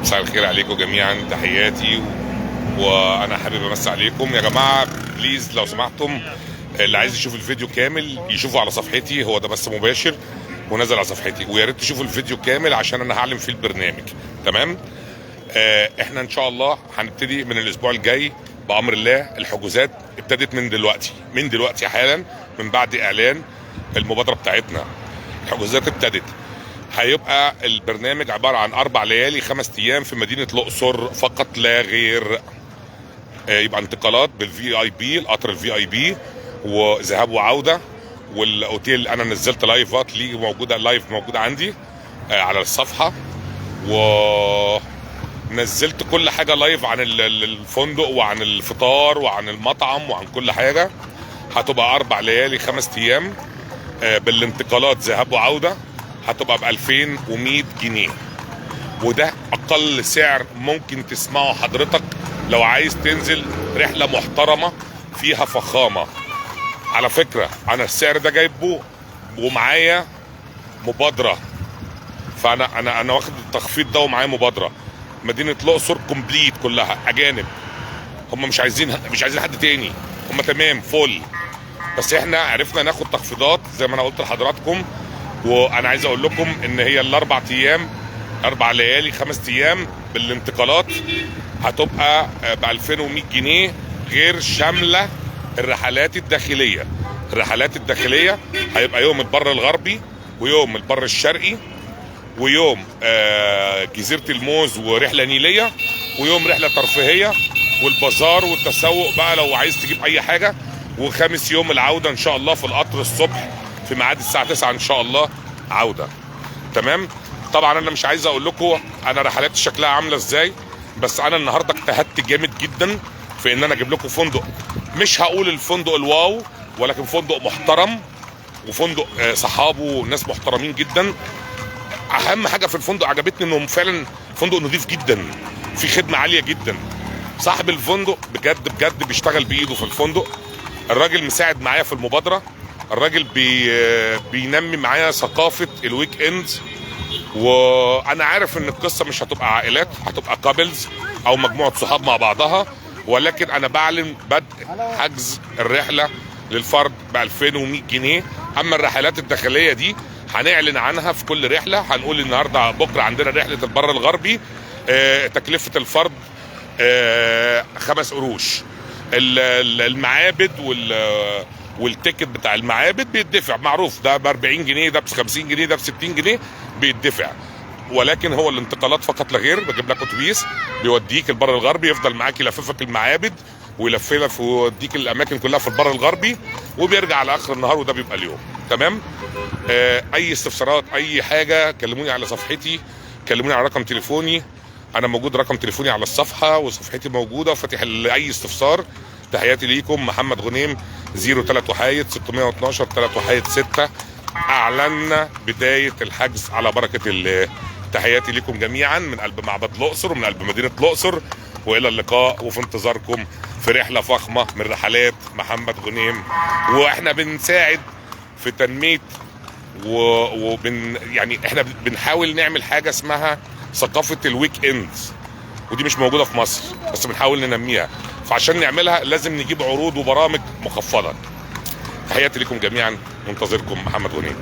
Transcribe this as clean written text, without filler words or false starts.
مساء الخير عليكم جميعا، تحياتي وانا حابب امسي عليكم يا جماعه. بليز لو سمحتم، اللي عايز يشوف الفيديو كامل يشوفه على صفحتي، هو ده بس مباشر ونزل على صفحتي، ويا ريت تشوفوا الفيديو كامل عشان انا هعلم فيه البرنامج. تمام. احنا ان شاء الله هنبتدي من الاسبوع الجاي بامر الله. الحجوزات ابتدت من دلوقتي حالا، من بعد اعلان المبادره بتاعتنا. الحجوزات ابتدت. هيبقى البرنامج عباره عن 4 ليالي 5 ايام في مدينه الاقصر فقط لا غير. يبقى انتقالات بالفي اي بي، القطر الفي اي بي، وذهاب وعوده، والاوتيل انا نزلت لايفات ليه موجوده عندي على الصفحه، ونزلت كل حاجه لايف عن الفندق وعن الفطار وعن المطعم وعن كل حاجه. هتبقى 4 ليالي 5 ايام بالانتقالات ذهاب وعوده، هتبقى ب 2100 جنيه، وده اقل سعر ممكن تسمعه حضرتك لو عايز تنزل رحله محترمه فيها فخامه. على فكره انا السعر ده جايبه ومعايا مبادره، فانا واخد التخفيض ده ومعايا مبادره. مدينه الاقصر كومبليت كلها اجانب، هم مش عايزين حد تاني، هم تمام فل، بس احنا عرفنا ناخد تخفيضات زي ما انا قلت لحضراتكم. وانا عايز اقول لكم ان هي ال4 ايام 4 ليالي 5 ايام بالانتقالات هتبقى ب 2100 جنيه، غير شامله الرحلات الداخليه. الرحلات الداخليه هيبقى يوم البر الغربي، ويوم البر الشرقي، ويوم جزيره الموز ورحله نيليه، ويوم رحله ترفيهيه والبازار والتسوق بقى لو عايز تجيب اي حاجه، وخامس يوم العوده ان شاء الله في القطر الصبح في ميعاد الساعه 9 ان شاء الله عوده. تمام. طبعا انا مش عايز اقول لكم انا رحلاتي شكلها عامله ازاي، بس انا النهارده اجتهدت جامد جدا في ان انا اجيب لكم فندق، مش هقول الفندق الواو، ولكن فندق محترم، وفندق صحابه ناس محترمين جدا. اهم حاجه في الفندق عجبتني انه فعلا فندق نظيف جدا، في خدمه عاليه جدا. صاحب الفندق بجد بيشتغل بايده في الفندق. الراجل مساعد معايا في المبادره، الراجل بينمي معايا ثقافه الويك اندز. وانا عارف ان القصه مش هتبقى عائلات، هتبقى كابلز او مجموعه صحاب مع بعضها، ولكن انا بعلن بدء حجز الرحله للفرد ب 2100 جنيه. اما الرحلات الداخليه دي هنعلن عنها في كل رحله، هنقول النهارده بكره عندنا رحله البر الغربي، تكلفه الفرد 5 قروش. المعابد والتيكت بتاع المعابد بيدفع، معروف ده ب 40 جنيه، ده ب 50 جنيه، ده ب 60 جنيه بيدفع. ولكن هو الانتقالات فقط لا غير، بجيب لك اتوبيس بيوديك البر الغربي، يفضل معاك يلففك المعابد ويلفلك ويوديك الاماكن كلها في البر الغربي، وبيرجع على اخر النهار، وده بيبقى اليوم. تمام. اي استفسارات اي حاجه كلموني على صفحتي، كلموني على رقم تليفوني، انا موجود رقم تليفوني على الصفحه وصفحتي موجوده وفاتح لاي استفسار. تحياتي ليكم، محمد غنيم، 03 وحايد 612 3 وحايد 6. اعلنا بدايه الحجز على بركه الله. تحياتي ليكم جميعا من قلب معبد الاقصر ومن قلب مدينه الاقصر، والى اللقاء وفي انتظاركم في رحله فخمه من رحلات محمد غنيم. واحنا بنساعد في تنميه يعني احنا بنحاول نعمل حاجه اسمها ثقافه الويك اندز، ودي مش موجوده في مصر بس بنحاول ننميها، فعشان نعملها لازم نجيب عروض وبرامج مخفضه. تحياتي لكم جميعا، منتظركم محمد غنيم.